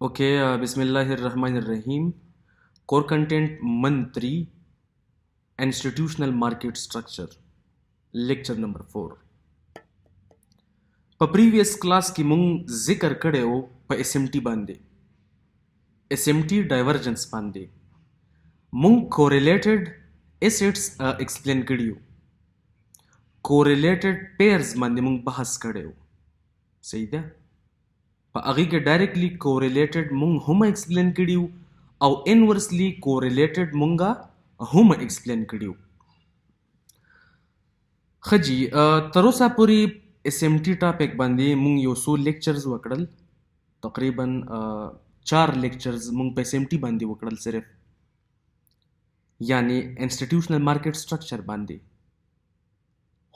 Okay, Bismillahirrahmanirrahim. Core content Mantri Institutional Market Structure. Lecture number 4. په previous class کې مونږ ذکر کړی و په SMT باندې SMT divergence باندې مونږ correlated assets explain کړی و correlated pairs باندې مونږ بحث کړی و صحیح ده په هغه کې ډایرکټلی کورلیټډ مونږ هم ایکسپلین کړیو او انورسلی کورلیټډ مونږه هم ایکسپلین کړیو خجی تر اوسه پورې اس ام ټي ټاپک باندې مونږ یو څو لیکچرز وکړل تقریبا 4 لیکچرز مونږ په اس ام ټي باندې وکړل صرف یعنی انسټیټیوشنل مارکیټ سټرکچر باندې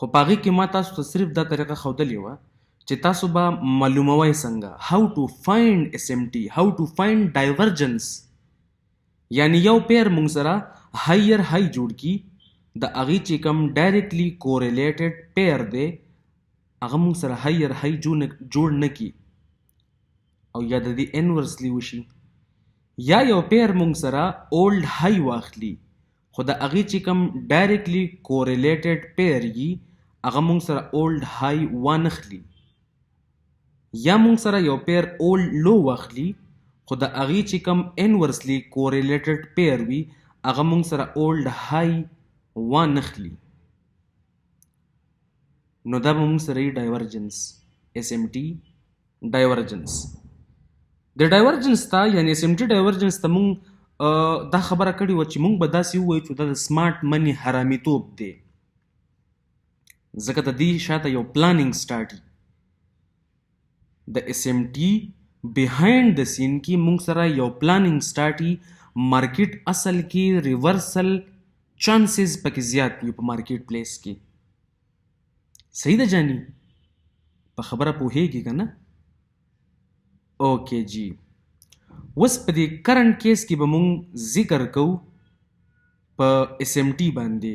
خو پاغي کې ما تاسو ته صرف دا طریقه ښودلې وه چې تاسو به معلوموئ څنګه how to find SMT how to find divergence یعنی یو پیر مونږ سره هایر های جوړ کی د هغې چې کوم ډایرکټلی کورلیټډ پیر دی هغه مونږ سره هایر های جوړ نه کی او یا د دې انورسلی وشي یا یو پیر مونږ سره اولډ های واخلي خو د هغې چې کوم ډایرکټلی کورلیټډ پیر یي هغه مونږ سره اولډ های وانخلي یا مونږ سره یو پیر اولډ لو واخلي خو د هغې چې کوم انورسلی کورلیټډ پیر وي هغه مونږ سره اولډ های وانخلي نو دا به مونږ سره یي ډایورجنس اس ام ټي ډایورجنس د ډایورجنس ته یعنی اس ام ټي ډایورجنس ته مونږ دا خبره کړې وه چې مونږ به داسې ووایو چې دا د سمارټ منی حرامیتوب دی ځکه د دې شاته یو پلانینګ سټارټي د اس ام ټي بیهایند د سین کې مونږ سره یو پلانینګ سټارټي مارکیټ اصل کې ریورسل چانسز پکې زیات وي په مارکیټ پلیس کې صحیح ده جانی په خبره پوهیږي که نه اوکې جی اوس په دې کرنټ کیس کې به مونږ ذکر کوو په اس ام ټي باندې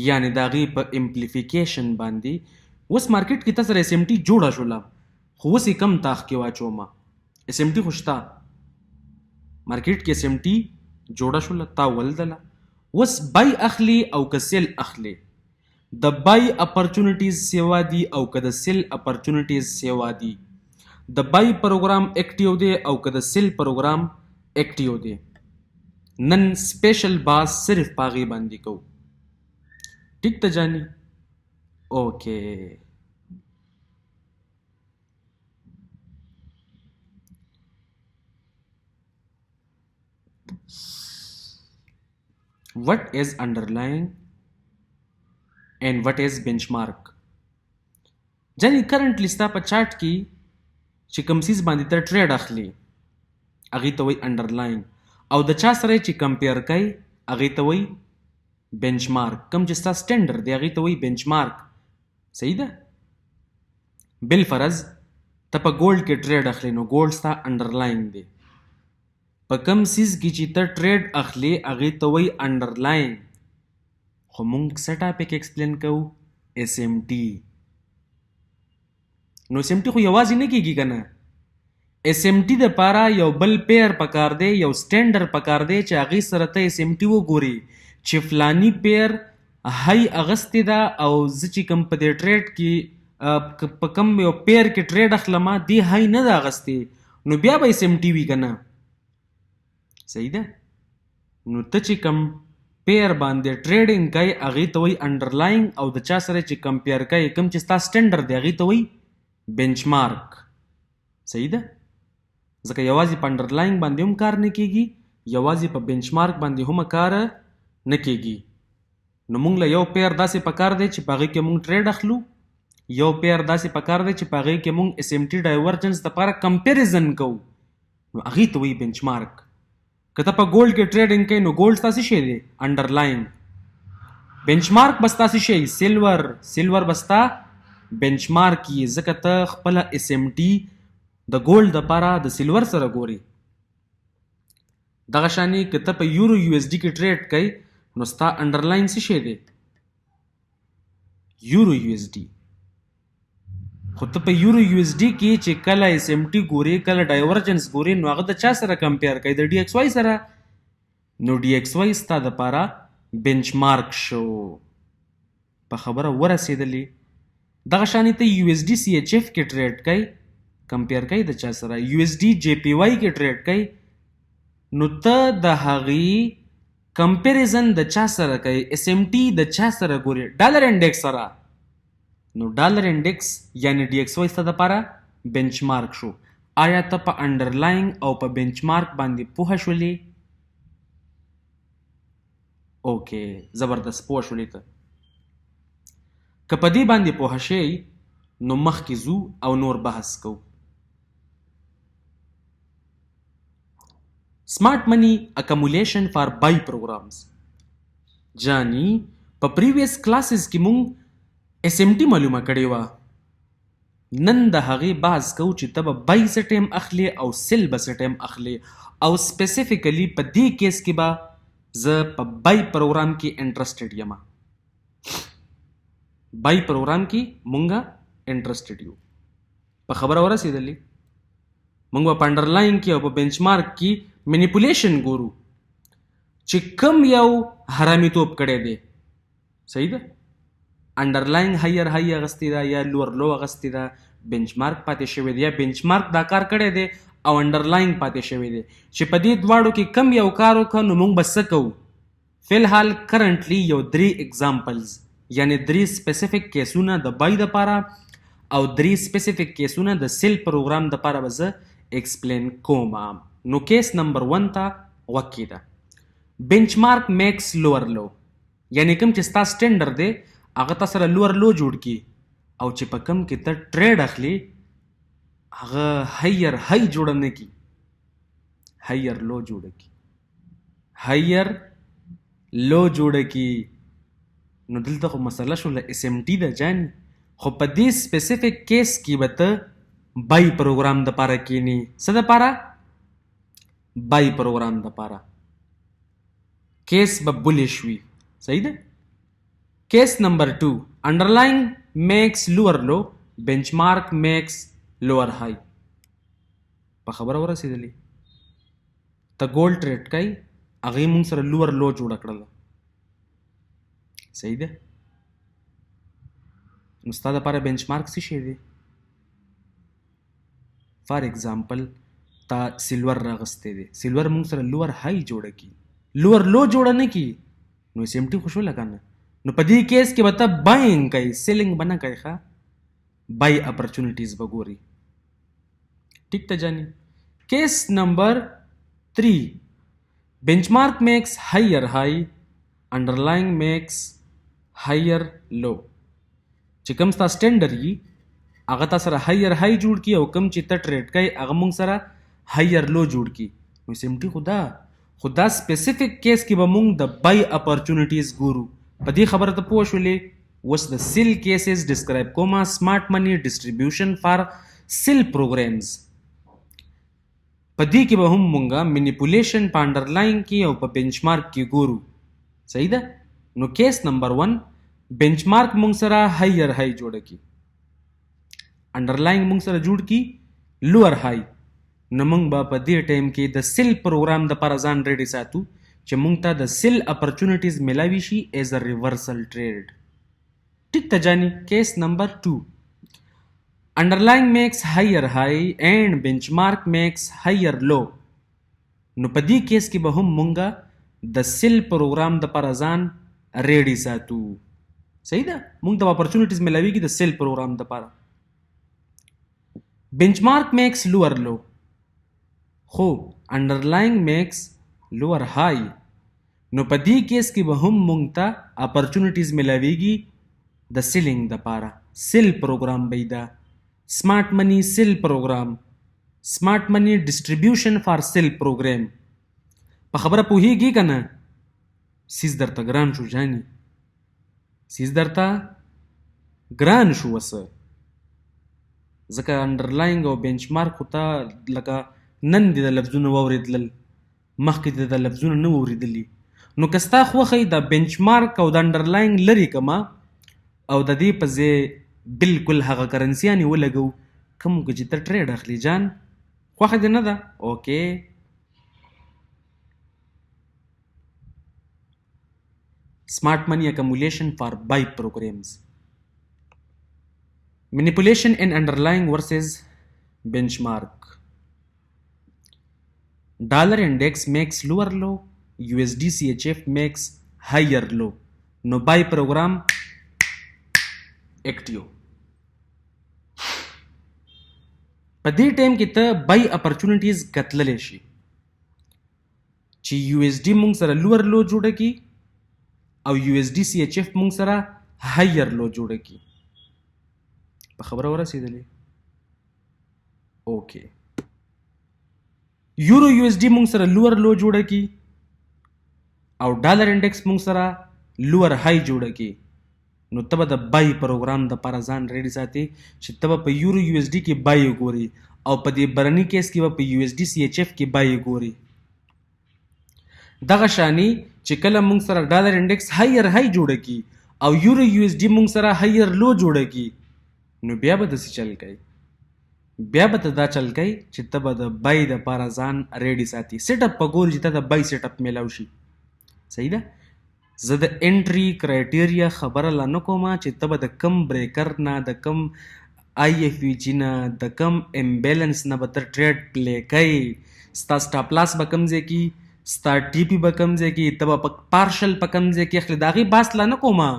یعنی د هغې په امپلیفیکیشن باندې اوس مارکیټ کې تا سره اس ام ټي جوړه شوله خو اوس یې کم تاخ کې واچومه اس ام ټي خو شته مارکیټ کې اس ام ټي جوړه شوله تا ولدله اوس بای اخلي او که سیل اخلي د بای اپرچونیټیز سیوا دي او که د سیل اپرچونیټیز سیوا دي د بای پروګرام اکټیو دی او که د سیل پروګرام اکټیو دی نن سپیشل باس صرف پاغي باندې کوو ټیک ته جانی اوکې what is underlying and what is benchmark جانی کرنټلی ستا په چارټ کې چې کوم سیز باندې ته ټریډ اخلي هغې ته وایي انډرلاین او د چا سره چې کمپیر کوي هغې ته وایي بینچ مارک کوم چې ستا سټینډرډ دی هغې ته وایي بینچ مارک صحیح ده بالفرض ته په ګولډ کې ټریډ اخلي نو ګولډ ستا انډرلاین دی په کوم سیز کې چې ته ټریډ اخلي هغې ته وایي انډرلاین خو مونږ څه ټاپک ایکسپلین کوو اس ام ټي نو اس ام ټي خو یوازې نه کېږي که نه اس ام ټي دپاره یو بل پیر پکار دی یو سټینډر پکار دی چې هغې سره ته اس ام ټي وګوري چې فلانی پیر هی اغستې ده او زه چې کوم په دې ټریډ کې په کوم یو پیر کې ټریډ اخلمه دې هی نه ده اغستې نو بیا به اس ام ټي وي که نه صحیح ده نو ته چې کوم پیر باندې ټریډینګ کوي هغې ته وایي انډرلاینګ او د چا سره چې کمپیر کوي کوم چې ستا سټینډر دی هغې ته وایي بینچ مارک صحیح ده ځکه یوازې په انډرلاینګ باندې هم کار نه کېږي یوازې په بینچ مارک باندې هم کار نه کېږي نو موږ له یو پیر داسې پکار دی چې په هغې کې موږ ټریډ اخلو یو پیر داسې پکار دی چې په هغې کې موږ اس ام ټي ډایورجنس دپاره کمپیریزن کوو نو هغې ته وایي بینچ مارک که ته په ګولډ کې ټریډینګ کوي نو ګولډ ستا څه شی دی انډرلاین بینچ مارک به ستا څه شی سیلور به ستا بینچ مارک یې ځکه ته خپله اس ام ټي د ګولډ دپاره د سیلور سره ګوري دغه شانې که ته په یورو یو اس ډي کې ټریډ کوي نو ستا انډرلاین څه شی دی یورو یو اس ډي خو ته په یورو یو اس ډي کې چې کله اس ام ټي ګوري کله ډایورجنس ګوري نو هغه د چا سره کمپیر کوي د ډي ایکس واي سره نو ډي ایکس واي ستا دپاره بنچ مارک شو په خبره ورسېدلې دغه شانې ته یو اس ډي سی ایچ اف کې ټریډ کوي کمپیر کوي د چا سره یو اس ډي جے پی واي کې ټریډ کوي نو ته د هغې کمپیریزن د چا سره کوي اس ام ټي د چا سره ګوري ډالر انډیکس سره نو ډالر انډیکس یعنی ډي ایکس واي ستا دپاره بنچ مارک شو آیا ته په انډرلاینګ او په بنچ مارک باندې پوهه شولې اوکې زبردست پوه شولې ته که په دې باندې پوه شئ نو مخکې ځو او نور بحث کوو Smart money accumulation for buy programs جانی په پریویس کلاسز کې مونږ اس ام ټي معلومه کړې وه نن د هغې بحث کوو چې ته به بای څه ټایم اخلې او سیل به څه ټایم اخلې او سپیسیفیکلی په دې کیس کې به زه په بای پروګرام کې انټرسټډ یم بای پروګرام کې مونږه انټرسټډ یو په خبره ورسېدلې مونږ به په انډرلاین کې او په بنچ مارک کې منیپولیشن ګورو چې کم یو حرامیتوب کړی دی صحیح ده انډرلاین هایر هاي اغستې ده یا لور لو اغستې ده بنچ مارک پاتې شوی دی یا بنچ مارک دا کار کړی دی او انډرلاین پاتې شوی دی چې په دې دواړو کې کم یو کار وکړو نو موږ به څه کوو فی الحال کرنټلی یو 3 ایگزامپلز یعنی 3 سپیسیفیک کیسونه د بای دپاره او 3 سپیسیفیک کیسونه د سیل پروګرام دپاره به زه ایکسپلین کوم نو کیس نمبر 1 ته غوږ کېده بنچ مارک میکس لوور لو یعنی کوم چې ستا سټینډر دی هغه تا سره لوور لو جوړ کړي او چې په کوم کې ته ټریډ اخلي هغه هایر هاي جوړه نه کړي هایر لو جوړه کړي هایر لو جوړه کړي نو دلته خو مسله شوله اس ام ټي ده جاني خو په دې سپیسیفیک کیس کې به ته بای پروګرام دپاره کینی څه دپاره بای پروګرام دپاره کیس به بولیش وي صحیح ده کیس نمبر 2 انډرلاین میکس لوور لو بنچ مارک میکس لوور هاي په خبره ورسېدلې ته ګولډ ټریډ کوي هغې مونږ سره لوور لو جوړه کړله صحیح ده نو ستا دپاره بنچ مارک څه شی دی فار ایگزامپل تا سلور راغستی دی سلور مونږ سره لوور هاي جوړه کی لوور لو جوړه نه کی نو اس ام ټي خو شوله که نه نو په دې کیس کې به ته باینګ کوي سیلینګ به نه کوي ښه بای اپرچونیټیز به ګوري ټیک ته جاني کیس نمبر 3 بنچ مارک میکس هایر هاي انډرلاینګ میکس هایر لو چې کوم ستا سټینډر وي هغه تا سره هایر هاي جوړ کړي او کوم چې ته ټریډ کوي هغه مونږ سره هایر لو جوړ کړي نو اس ام ټي خو دا سپیسیفیک کیس کې به مونږ د بای اپرچونیټیز ګورو په دې خبره ته پوه شولې اوس د سیل کیسز ډسکرایب کومه سمارټ منی ډسټریبیوشن فار سیل پروګرامز په دې کې به هم مونږه منیپولیشن په انډرلاین کې او په بنچ مارک کې ګورو صحیح ده نو کیس نمبر 1 بنچ مارک مونږ سره هایر هاي جوړه کی انډرلاین مونږ سره جوړ کی لوور هاي نو مونږ به په دې ټایم کې د سیل پروګرام دپاره ځان ریډي ساتو چې مونږ ته د سیل اپرچونیټیز ملاوي شي ایز ا ریورسل ټریډ ټیک ته جاني کیس نمبر 2 انډرلاین میکس هایر هاي اینڈ بنچ مارک میکس هایر لو نو په دې کیس کې به هم مونږه د سیل پروګرام دپاره ځان ریډي ساتو صحیح ده مونږ ته اپرچونیټیز ملاویږي د سیل پروګرام دپاره بنچ مارک میکس لوور لو خو انډرلاین میکس لوور هاي نو په دې کیس کې به هم مونږ ته اپرچونیټیز ملاویږي د سیلینګ دپاره سیل پروګرام به دا سمارټ منی سیل پروګرام سمارټ منی ډسټریبیوشن فار سیل پروګرام په خبره پوهیږي که نه سیز درته ګران شو جاني سیز درته ګران شو وسه ځکه انډرلاینګ او بنچ مارک خو ته لکه نن دې د لفظونه واورېدلل مخکې دې د لفظونه نه واورېدلي نو که ستا خوښه د بنچ مارک او د انډرلاینګ لرې کما او د دې په ځای بالکل هغه کرنسیانې ولګو کوم کې چې ته ټریډ اخلي جان خوښه دې نه ده اوکې smart money accumulation for buy programs manipulation in underlying versus benchmark dollar index makes lower low USD CHF makes higher low no buy program active په دې ټایم کې ته بای اپرچونټیز کتللی شي چې USD مونږ سره لوور لو جوړه کی او USD CHF مونږ سره هایر لو جوړه کی په خبره ورسېدلې اوکې یورو USD مونږ سره لوور لو جوړه کی او ډالر انډیکس مونږ سره لوور های جوړه کی نو ته به د بای پروګرام د پاره ځان ریډي ساتي چې ته به په یورو USD کې بای ګوري او په دې برني کیس کې به په USD CHF کې بای ګوري دغه شانی چې کله مونږ سره ډالر انډیکس هایر های جوړه کی او یورو USD مونږ سره هایر لو جوړه کی نو بیا به داسې چل کوي بیا به ته دا چل کوي چې ته به د بای د پاره ځان ریډي ساتي سیټ اپ په ګوري چې ته د بای سیټ اپ میلاو شي صحیح ده زه د انټری کرایټیریا خبره لا نه کومه چې ته به د کم بریکر نه د کم IFVG نه د کم امبیلنس نه به ته ټریډ پلی کوي ستا سټاپ لاس به کم ځای کې ستا ټي پي به کم ځای کې ته به پارشل په کم ځای کې اخلي د هغې بحث لا نه کومه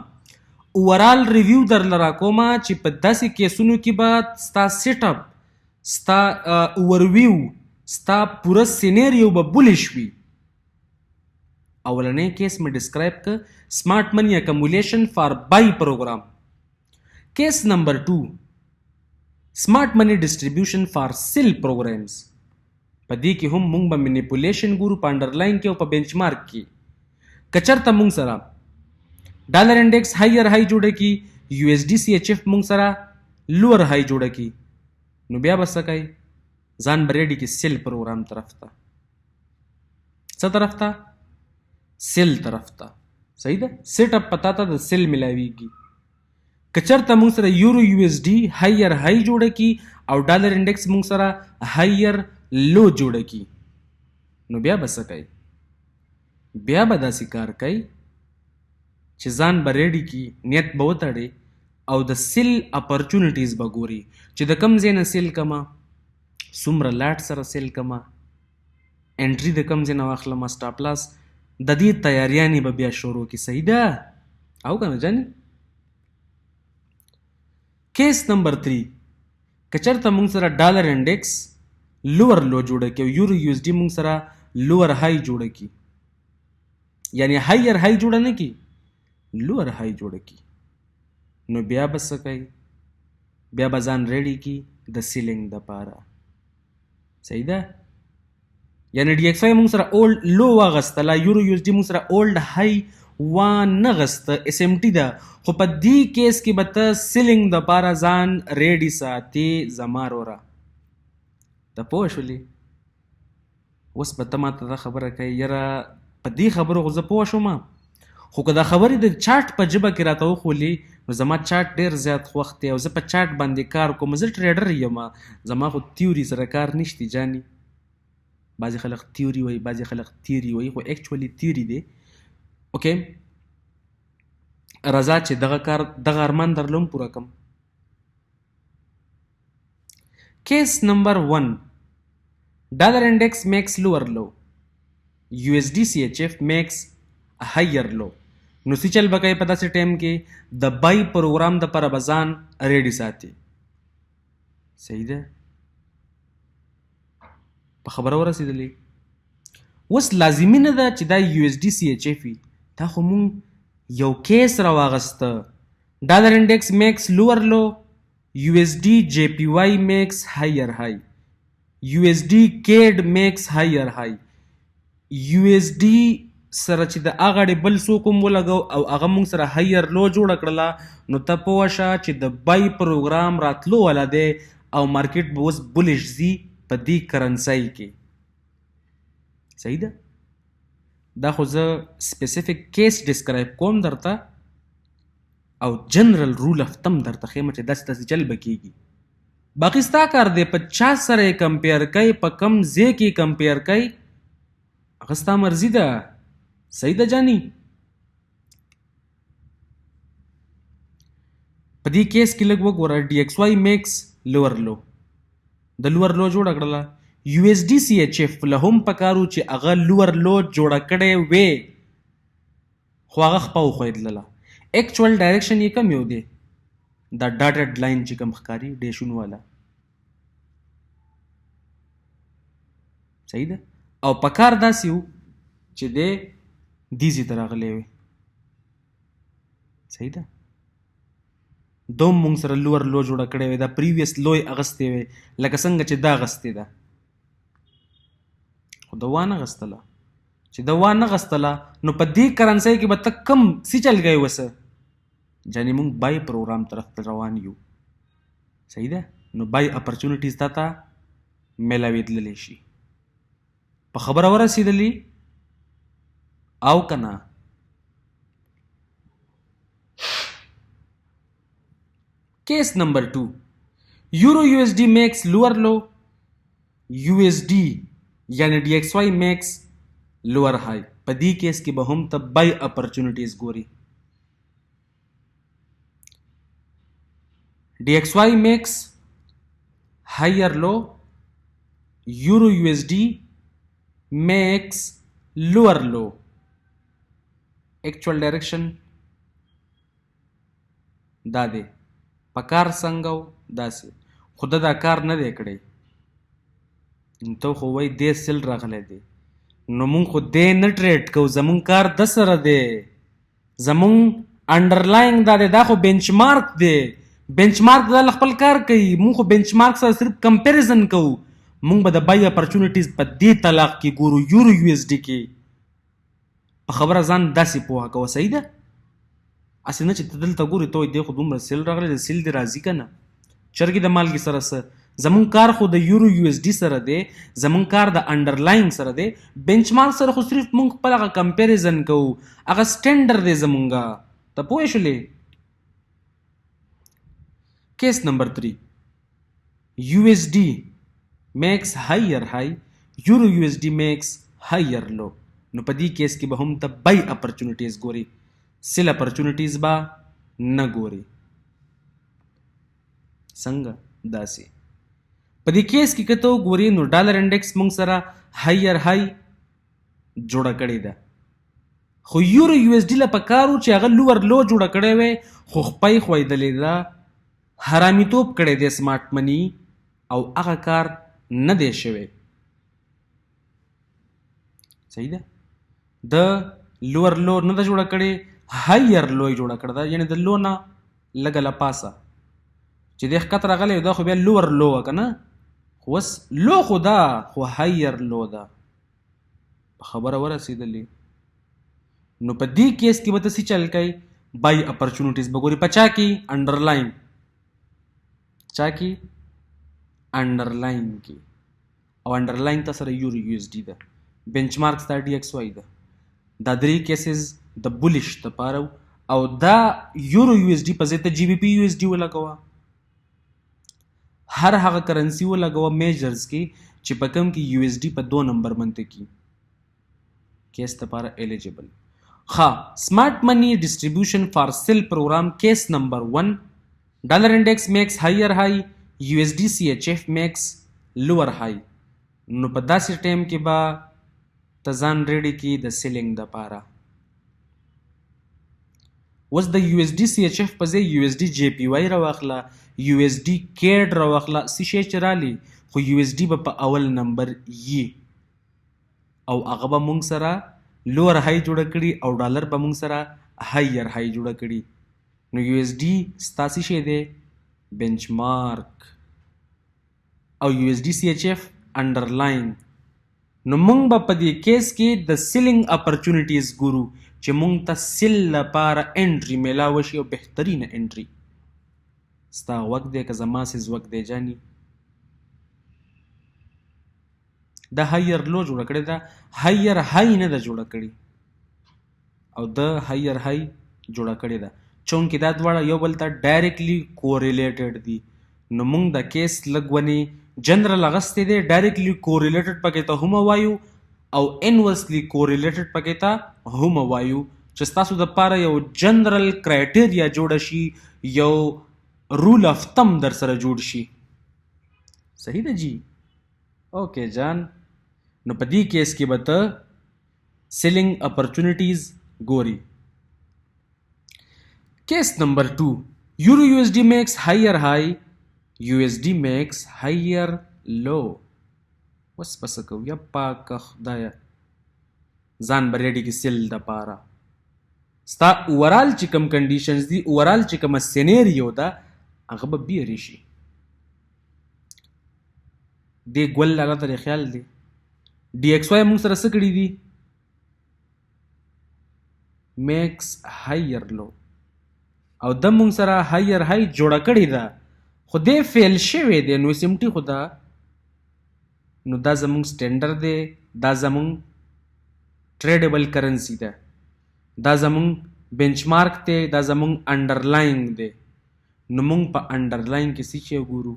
اوورال ریویو درله راکومه چې په داسې کیسونو کې به ستا سیټ اپ ستا اوورویو ستا پوره سینیریو به بولیش وي اولنی کیس میں ڈسکرائب کر سمارٹ منی اکمولیشن فار بائی پروگرام کیس نمبر 2 سمارٹ منی ڈسٹریبیوشن فار سیل پروگرامز پدې کې هم مونږ به منیپولیشن ګورو په انډرلاین کې او په بینچ مارک کې کچرته مونږ سره ډالر انډیکس هایر های جوړه کی USD CHF مونږ سره لوور های جوړه کی نو بیا به څه کوي ځان به ریډي کې سیل پروګرام طرف ته څه طرف ته سیل طرف ته صحیح ده سیټ اپ پتا ته د سیل ملاویږي کچرته مونږ سره یورو USD هایر های جوړه کی او ډالر انډیکس مونږ سره هایر لو جوړه کی نو بیا به څه کوي بیا به داسې کار کوي چې ځان به ریډي کی نیت به وتړي او د سیل اپرچونټیز به ګوري چې د کم ځای نه سیل کما څومره لاټ سره سیل کما انټري د کم ځای نه واخلم سټاپ لاس د دې تیاریانې به بیا شروع کی صحیح ده او کنه جاني کیس نمبر 3 کچرته مونږ سره ډالر انډیکس لوور لو جوړه کی او یورو USD مونږ سره لوور های جوړه کی یعنی هایر های جوړه نه کی لوور های جوړه کی نو بیا به څه کوي بیا به ځان ریډي کی د سیلینګ د پاره صحیح ده یعنی DXY مونږ سره اولډ لو واغستله یورو USD مونږ سره اولډ های وانه غسته SMT ده خو په دې کیس کې به ته سیلینګ د پاره ځان ریډي ساتي زما وروره ته پوه شولې اوس به ته ماته دا خبره کوي یاره په دې خبرو خو زه پوه شوم خو که دا خبرې د چاټ په ژبه کې راته وښولي نو زما چاټ ډېر زیات خوښ دی او زه په چاټ باندې کار کوم زه ټریډر یم زما خو تیوري سره کار نشتی جاني بعضې خلک تیوري وایي بعضې خلک تیوري وایي خو اکچولی تیوري دی اوکې راځه چې دغه ارمان درله هم پوره کړم کیس نمبر 1 ډالر انډیکس میکس لوور لو USD CHF میکس هایر لو نو سی چل بکای په داسې ټایم کې د بای پروګرام د پر بزان ریډي ساتي صحیح ده په خبره ورسېدلې اوس لازمي نه ده چې دا USD CHF وي دا خو مونږ یو کیس راواغسته ډالر انډیکس میکس لوور لو USD JPY میکس هایر های USD CAD میکس هایر های USD سره چې د هغه بل څوک هم ولګو او هغه مونږ سره هایر لو جوړه کړله نو ته پوه شه چې د بای پروګرام راتلو والا دی او مارکیټ به اوس بولیش ځي په دې کرنسۍ کې صحیح ده دا خو زه سپیسیفیک کیس ډسکرایب کوم درته او جنرال رول اف تم درته ښیم چې داسې چل به کېږي. باقي ستا کار دی په چا سره یې کمپیر کوي، په کم ځای کې کمپیر کوي، هغه ستا مرضي ده. صحیح ده جاني؟ په دې کیس کې لږ وګوره. ډي ایکس واي میکس لور لو، د لور لو جوړه کړله. یو ایس ډي سی ایچ اف له هم پکارو چې هغه لور لو جوړه کړې وې، خو هغه خپه وښودلله. ایکچوال ډایرکشن یې کم یو دی، دا ډاټډ لاین چې کوم ښکاري ډیشونو والا. صحیح ده؟ او پکار داسې و چې دی دیزي ته راغلی وي. صحیح ده؟ دوم مونږ سره لور لو جوړه کړې وې، دا پریویس لو یې اغستې وې لکه څنګه چې دا اغستې ده، خو ده وانه غستله. چې ده وانه غستله نو په دې کرنسۍ کې به ته کم څه چل گئ وسه؟ جانې مونږ بای پروګرام طرف ته روان یو. صحیح ده؟ نو بای اپرچونیټیز تا ته میلاوېدللی شي. په خبره ورسېدلي او که نه؟ Case number 2. Euro USD makes lower low. USD یعنی DXY makes lower high. په دې کیس کې به هم ته buy opportunities ګوري. DXY makes higher low. Euro USD makes lower low. Actual direction دا دی. پکار څنګه و داسې، خو ده دا کار نه دی کړی. ته خو وایي دې سل راغلی دی، نو مونږ خو دې نه ټریډ کوو، زمونږ کار د سره دی. زمونږ انډرلاینګ دا دی، دا خو بینچ مارک دی. بینچ مارک دا خپل کار کوي، مونږ خو بینچ مارک سره صرف کمپیریزن کوو. مونږ به د بای اپرچونیټیز په دې طلاق کې ګورو، یورو یو ایس ډي کې. په خبره ځان داسې پوهه کوه. صحیح ده؟ اسې نه چې ته دلته ګورې ته وایي دی خو دومره سیل راغلی دی، سیل دې راځي که نه؟ چرګې د مالګې سره څه؟ زمونږ کار خو د یورو یو ایس ډي سره دی، زمونږ کار د انډرلاین سره دی. بینچ مارک سره خو صرف مونږ خپل هغه کمپیریزن کوو، هغه سټینډر دی زمونږه. ته پوه شولې؟ کیس نمبر 3. یو ایس ډي میکس هایر های، یورو یو ایس ډي میکس هایر لو. نو په دې کیس کې به هم ته بای اپرچونیټیز ګوري، سیل اپرچونیټیز به نه ګوري. څنګه؟ داسې. په دې کیس کې که ته وګورې نو ډالر انډیکس موږ سره هایر های جوړه کړې ده، خو یورو یو ایس ډي له پکار و چې هغه لور لو جوړه کړې وی، خو خپۍ ښویدلې ده، حرامیتوب کړی دی سمارټ مني، او هغه کار نه دی شوی. صحیح ده؟ د لور لو نه ده جوړه کړې، هایر لو یې جوړه کړې ده، یعنې د لو نه لږه له پاسه چې دی ښکته راغلی دا خو بیا لور لو وه که نه؟ خو اوس لو خو ده، خو هایر لو ده. په خبره ورسېدلې. نو په دې کیس کې به ته څه چل کوې؟ بای اپرچونیټیز به ګورې. په چا کې؟ انډرلاین. چا کې؟ انډرلاین کې. او انډرلاین ته سره یورو یو ایس ډي ده، بینچ مارک ستا ډي ایکس واي ده. دا درې کیسز د بولیش دپاره او دا یورو یو ایس ډي په ځای ته جي بي پي یو ایس ډي ولګوه. هر هغه کرنسي ولګوه میجرز کې چې په کوم کې یو ایس ډي په 2 نمبر منته کی کیس دپاره ایلیجیبل. ښه، سمارټ منی ډسټریبیوشن فار سیل پروګرام کیس نمبر 1. ډالر انډیکس میکس هایر های، یو ایس ډي سی ایچ ایف میکس لوور های. نو په داسې ټایم کې به ته ځان ریډي کړي د سیلینګ دپاره. اوس د یو ایس ډي سی ایچ ایف په ځای یو ایس ډي جی پی واي راواخله، یو ایس ډي کیډ راواخله، څه شی چې رالي، خو یو ایس ډي به په اول نمبر یي او هغه به مونږ سره لوور های جوړه کړي او ډالر به مونږ سره هایر های جوړه کړي. نو یو ایس ډي ستا څه شی دی؟ بینچ مارک. او یو ایس ډي سی ایچ ایف انډرلاین. نو مونږ به په دې کیس کې د سیلینګ اپرچونیټیز ګورو چې مونږ ته سیل لپاره انټري میلاوه شي او بهترینه انټري. ستا وخت دی که زما سیز وخت دی جاني؟ دا هایر لو جوړه کړې ده، هایر های نه ده جوړه کړې، او د هایر های جوړه کړې ده. چونکې دا دواړه یو بل ته ډایرکټلی کوریلیټډ دي. نو موږ د کیس لږ ونې جنرل اغستی دی، ډایرکټلی کوریلیټډ پکې ته هم وایو او انورسلی کوریلیټډ پکې ته هم وایو، چې ستاسو دپاره یو جنرل کرایټیریا جوړه شي، یو رول اف تم در سره جوړ شي. صحیح ده جی؟ اوکې جان. نو په دې کیس کې به ته سیلینګ اپرچونیټیز ګوري. کیس نمبر 2، یورو یو ایس ډي میکس هایر های، یو ایس ډي میکس هایر لو. اوس به څه کوو؟ یا پاکه خدایه، ځان به ریډي کې سیل دپاره ستا اوورال چې کوم کنډیشنز دي، اوورال چې کومه سینیریو ده، هغه به بیرې شي. دې ګل الله ته خیال دی ډي ایکس واي موږ سره څه کړي دي؟ میکس هایر لو، او د موږ سره هایر های جوړه کړې ده، خو دې فیل شوی دی. نو اس ام ټي خو ده، نو دا زموږ سټینډر دی، دا زموږ ټریډیبل کرنسی ده، دا زموږ بینچ مارک دی، دا زموږ انډرلاینګ دی. نو موږ په انډرلاین کې څه شی ګورو؟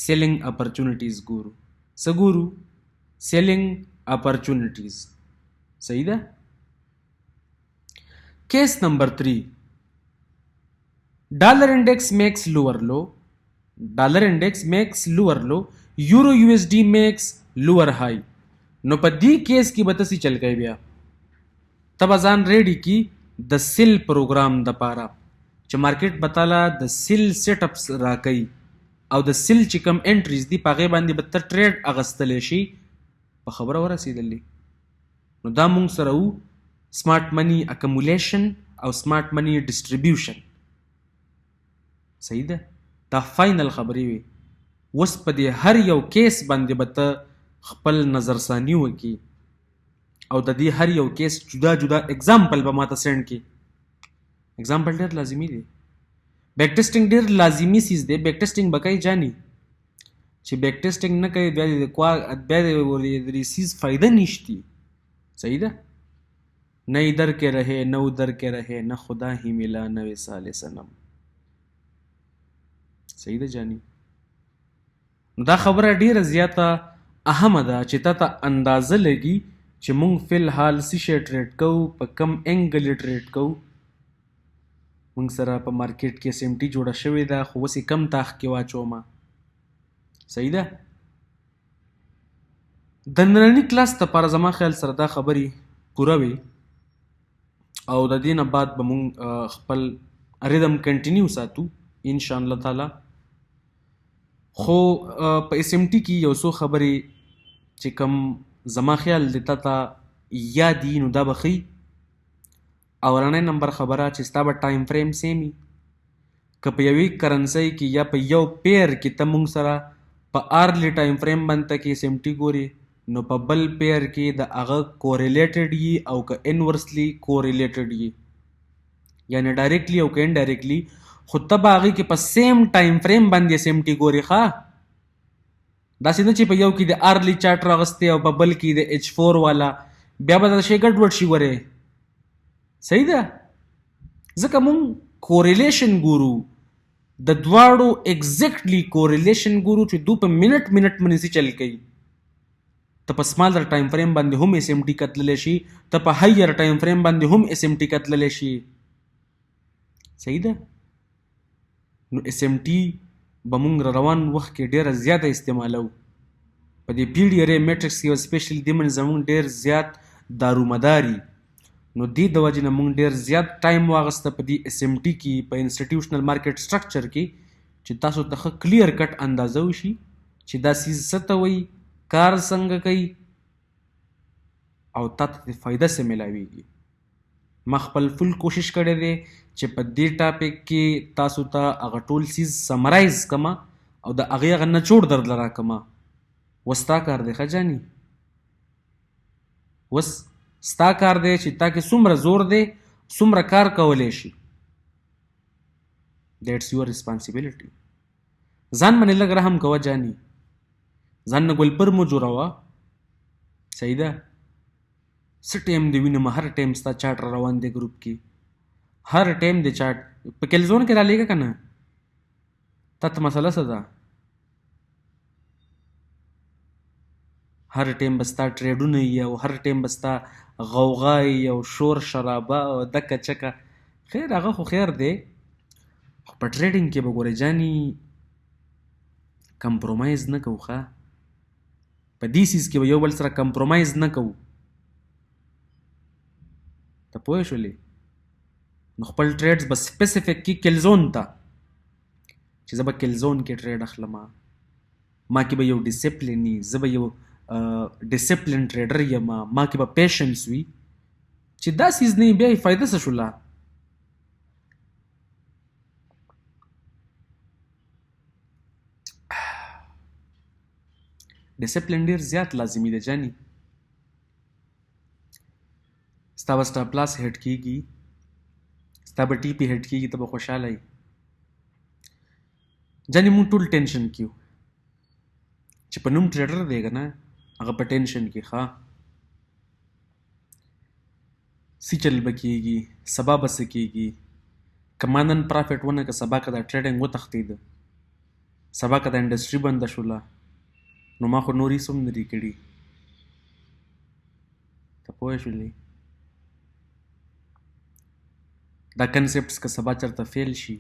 سیلینګ اپرچونیټیز ګورو. څه ګورو؟ سیلینګ اپرچونیټیز. صحیح ده؟ کیس نمبر 3، ډالر انډیکس میکس لوور لو، ډالر انډیکس میکس لوور لو، یورو یو ایس ډي میکس لوور های. نو په دې کیس کې به ته څه چل کوي؟ بیا ته به ځان ریډي کی د سیل پروګرام دپاره، چې مارکیټ به تاله د سیل سیټ اپس راکوي، او د سیل چې کوم انټریز دي په هغې باندې به ته ټریډ اغستلی شي. په خبره ورسېدلی؟ نو دا مونږ سره وو سمارټ منی اکمولیشن او سمارټ منی ډسټریبیوشن. صحیح ده؟ دا فاینل خبرې وي. اوس په دې هر یو کیس باندې به ته خپل نظرثاني وکړي، او د دې هر یو کیس جدا جدا اگزامپل به ماته سینډ کړي. اگزامپل ډېر لازمي دی. بیک ټیسټینګ ډېر لازمي سیز دی. بیک ټیسټینګ به کوي جاني، چې بیک ټیسټینګ نه کوي بیا د سیز فایده نشتی. صحیح ده؟ نه ادھر کے رہے نہ ادھر کے رہے، نہ خدا ہی ملا نہ وصال صنم. صحیح ده جاني؟ نو دا خبره ډیره زیاته اهمه ده چې تا ته اندازه لګي چې مونږ فی الحال څه شی ټریډ کوو، په کم انګل یې ټریډ کوو. مونږ سره په مارکیټ کې اس ام ټي جوړه شوې ده، خو اوس یې کم تاخ کې واچومه. صحیح ده؟ د ننني کلاس دپاره زما خیال سره دا خبرې پوره وي، او د دې نه بعد به مونږ خپل ریدم کنټینیو ساتو ان شاء الله تعالی. خو په اس ام ټي کې یو څو خبرې چې کوم زما خیال دی تا ته یاد دي، نو دا به ښي. اولنی نمبر خبره چې ستا به ټایم فریم سیم وي. که په یوې کرنسۍ کې یا په یو پیر کې ته مونږ سره په آرلی ټایم فریم باندې کې اس ام ټي ګوري، نو په بل پیر کې د هغه کوریلیټډ وي او که انورسلی کوریلیټډ وي، یعنی ډایرکټلی او که انډایرکټلی، خو ته به هغې کې په سیم ټایم فریم باندې اس ام ټي ګوري. ښه داسې نه چې په یو کې د آرلی چارټ راغستی او په بل کې د ایچ 4 والا، بیا به دا شی ګډوډ شي. ورې صحیح ده؟ ځکه مونږ کوریلیشن ګورو، د دواړو ایگزیکټلی کوریلیشن ګورو چې دو په منټ منځي چل کوي. ته په سمالر ټایم فریم باندې هم اس ام ټي کتللی شي، ته په هایر ټایم فریم باندې هم اس ام ټي کتللی شي. صحیح ده؟ نو اس ام ټي به مونږ روان وخت کې ډېره زیاته استعمالو. په دې پی ډي ارې میټرکس کې اسپیشلی دې باندې زمونږ ډېر زیات دارومداري، نو دې د وجې نه مونږ ډېر زیات ټایم واغسته په دې اس ام ټي کې، په انسټیټیوشنل مارکیټ سټرکچر کې، چې تاسو ته ښه کلیر کټ اندازه وشي چې دا سیز څه ته وایي، کار څنګه کوي، او تا ته فایده څه میلاویږي. ما خپل فل کوشش کړی دی چې په دې ټاپک کې تاسو ته هغه ټول سیز سمرایز کما او د هغې هغه نچوړ درله راکما. اوس ستا کار دی ښه جاني، اوس ستا کار دی چې تا کې څومره زور دی، څومره کار کولی شي. دیټس یور ریسپانسیبلیټي. ځان باندې لږ رحم کوه جاني، ځان نه ګلپر مو جوړوه. صحیح ده؟ څه ټایم دی وینم هر ټایم ستا چاټ را روان دی ګروپ کې، هر ټایم د چارت په کلزون کې را لېږه که نه تا ته مسله څه ده هر ټایم به ستا ټریډونه وي او هر ټایم به ستا غوغا وي او شور شرابه او دکه چکه خیر هغه خو خیر دی خو په ټریډینګ کې به ګورې جاني کمپرومایز نه کوو ښه په دې سیز کې به یو بل سره کمپرومایز نه کوو ته پوه شولې نو خپل ټریډز به سپیسیفیک کې کلزون ته چې زه به کلزون کې ټریډ اخلم ما کې به یو ډیسپلین وي زه به یو ډیسپلین ټریډر یم ما کې به پیشنس وي چې دا سیز نه بیا یې فایده څه شوله ډیسپلین ډېر زیات لازمي دی جاني ستا به سټاپ لاس هیټ کېږي ستا به ټي پي هیټ کېږي ته به خوشحاله یې جاني مونږ ټول ټینشن کې یو چې په نوم ټریډر دی که نه هغه په ټینشن کې ښه سی چل به کېږي سبا به څه کېږي که ما نن پرافټ ونه که سبا که دا ټریډینګ وتښتېده سبا که دا انډسټري بنده شوله نو ما خو نور هېڅ هم نه دي کړي ته پوه شولې دا کنسپټس که سبا چېرته فیل شي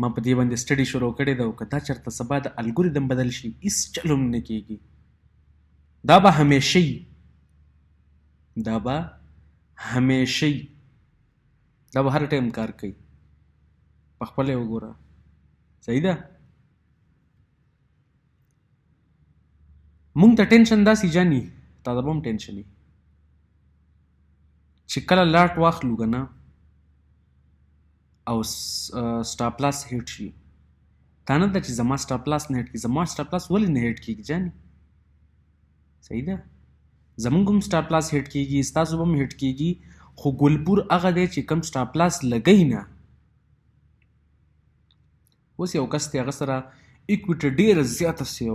ما په دې باندې سټډي شروع کړې ده او که دا چېرته سبا د الګوریدم بدل شي هېڅ چل هم نه کېږي دا به همیشه وي دا به همیشه وي دا به هر ټایم کار کوي په خپله یې وګوره صحیح ده مونږ ته ټینشن داسې جاني تا ته به هم ټینشن وي چې کله لاټ واخلو که نه او سټاپ لاس هیټ شي تا نه ده چې زما سټاپ لاس نه هیټ کېږي زما سټاپ لاس ولې نه هیټ کېږي جاني صحیح ده زمونږ هم سټاپ لاس هیټ کېږي ستاسو به هم هیټ کېږي خو ګلپور هغه دی چې کم سټاپ لاس لګوي نه اوس یو کس دی هغه سره اکویټي ډېره زیاته سیوا